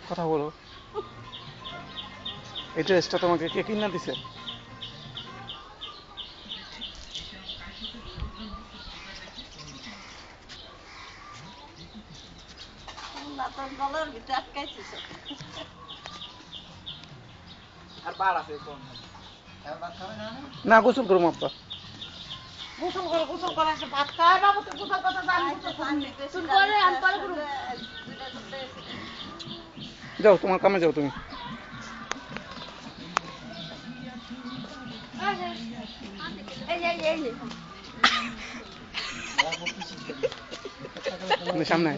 কথা বলো, এই ড্রেসটা তোমাকে কে কিনে দিছে? না গোসল করবো আব্বা। যাও তোমার কামে যাও তুমি। সামনে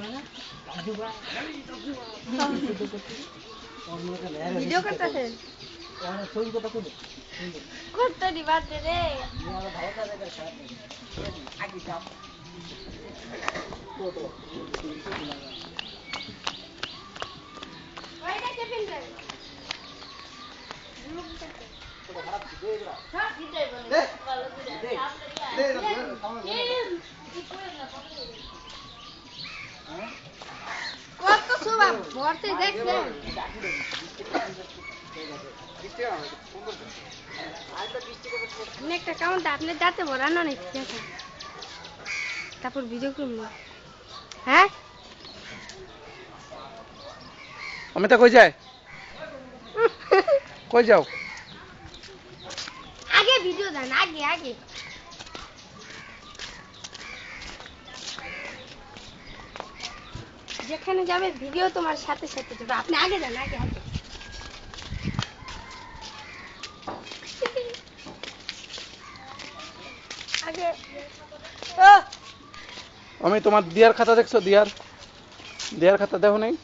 ভিডিও করতেছেন? করতে দিবা রে। কত সুবাব ভরতে দেখছেন? একটা কাউন্ট আপনি যাতে ভরানো নেই, ঠিক আছে? তারপর ভিডিও করব। হ্যাঁ অমিতা কই যায়? কই যাও? আগে ভিডিও দেন, আগে আগে। যেখানে যাবে ভিডিও তোমার সাথে সাথে যাবে, আপনি আগে যান, আগে আগে। আগে আমি তোমার দিয়ার খাতা দেখছো? দিয়ার খাতা দেখো নাই?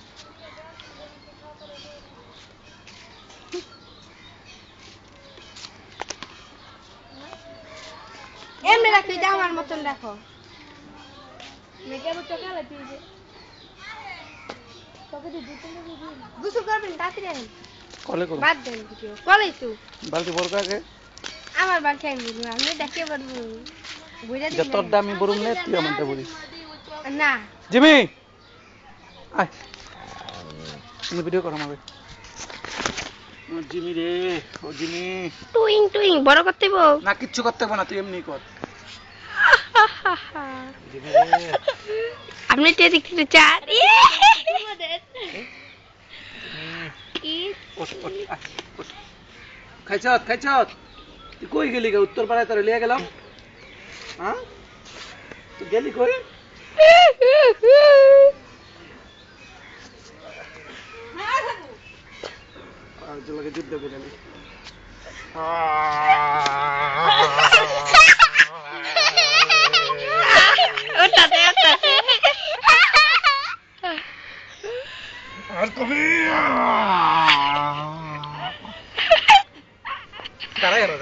এমনি রাখো, এটা আমার মতন রাখো। গোসল করবেন তাড়াতাড়ি আনেন। কলে করো, বাদ দেন ভিডিও কলেই তো। বালতি বড় আগে। আমার বালতি আমি বলবো, আমি দেখে বলবো। বুঝা দিন তোর দামি বরুম নে, তুই আমারটা বলিস না। জিমি আয়, তুমি ভিডিও করো আমাকে। জিমি রে, ও জিমি। টুইং টুইং বড় করতে বউ না কিচ্ছু করতে হবে না, তুই এমনি কর। আপনি তে দেখতে চান? খাইছত খাইছত, তুই কই গেলি গে? উত্তর পাড়ায় তোর লিয়ে গেলাম, হ্যাঁ তুই গেলি কই? যুদ্ধ করে আর কবি দাঁড়াই গেল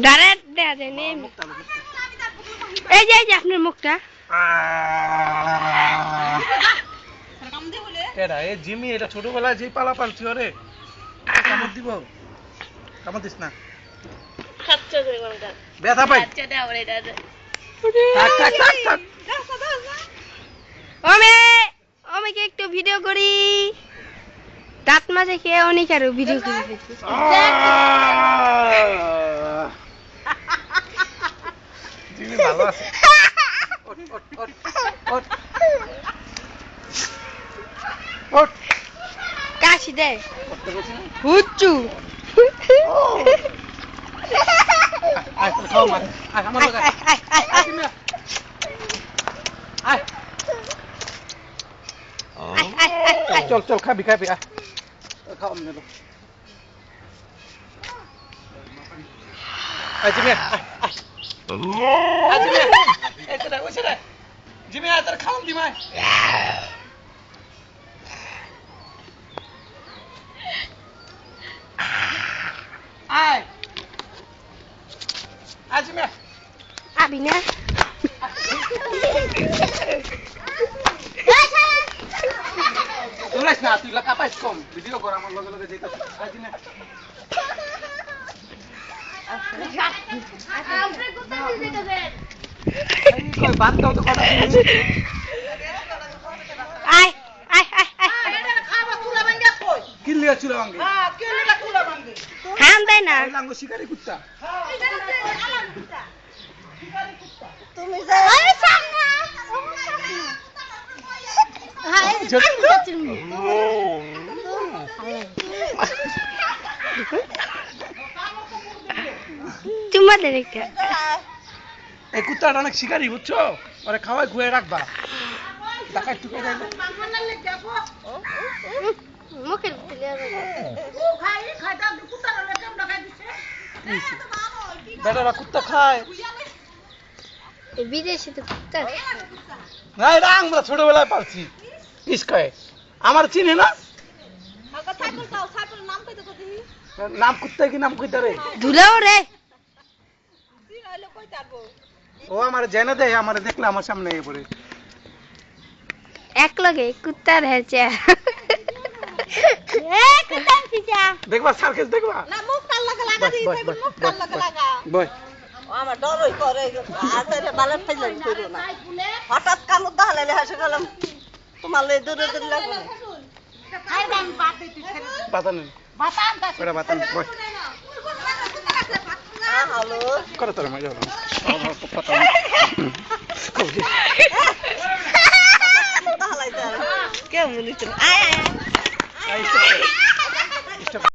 দাঁড়ায় দেয়া যায় নে। এই যে আপনার মুখটা। কেডা এ জিমি? এটা ছোটবেলায় যে পালা পালছি ওরে, কামড় দিব? কামড় দিস না, ব্যথা পাই। ওমে একটু ভিডিও করি। দাঁত মাঝে খেয়ে অনেক আরো ভিডিও করে ফেলছি। জিমি ভালো আছে। কাশি দেয় হুচ্চু। চল চল খাবি খাবি, খাও জিমি তোর খাওয়ান দি মায়। আয় আয় জিমি আবি না তোরাইস না, তুই লাকা পাইস কম ভিডিও কর আমার লগে লগে যাইতাছ। আয় জিমি আপনি কোথায় যেতেছেন? কই বাদ দাও তো কথা আয় আয় আয় আয় কি লিয়া চুলা ভাঙে খান দেয় না লাঙ্গো শিকারি কুত্তা আরে সামনে হ্যাঁ চুম্মা দে একটা এই কুত্তাটা অনেক শিকারি বুঝছো ওরে খাওয়াই খুয়ে রাখবা টাকা একটু করে দেবে মুখের ভিতরে বেটারা কুত্তা খায় বিদেশে তো কুত্তা না এটা আমরা ছোটবেলায় পালছি ইস্কায় আমার চিনে না নাম কুত্তা কি নাম কইতা রে ধুলাও রে ও আমার জেনে দেয় আমার দেখলে আমার সামনে এসে পড়ে এক লগে কুত্তার হেচে দেখবা সার্কেস দেখবা না মুখ কাল লাগা লাগা দিই তাই মুখ কাল লাগা লাগা বই আমার ডরই করে আসারে বালাত ফাইলাম কইরো না হঠাৎ কামত দাহালে হাসে গেলাম তোমার লে দূরে দূরে লাগবে খাই দাম পাতে তুই পাতা নেই বাতা আনতা ওটা পাতা নেই বই হ্যালো করো তোর মজা হলো পাতা দাহালাই দাও কেমন নিতে আয় আয় নেই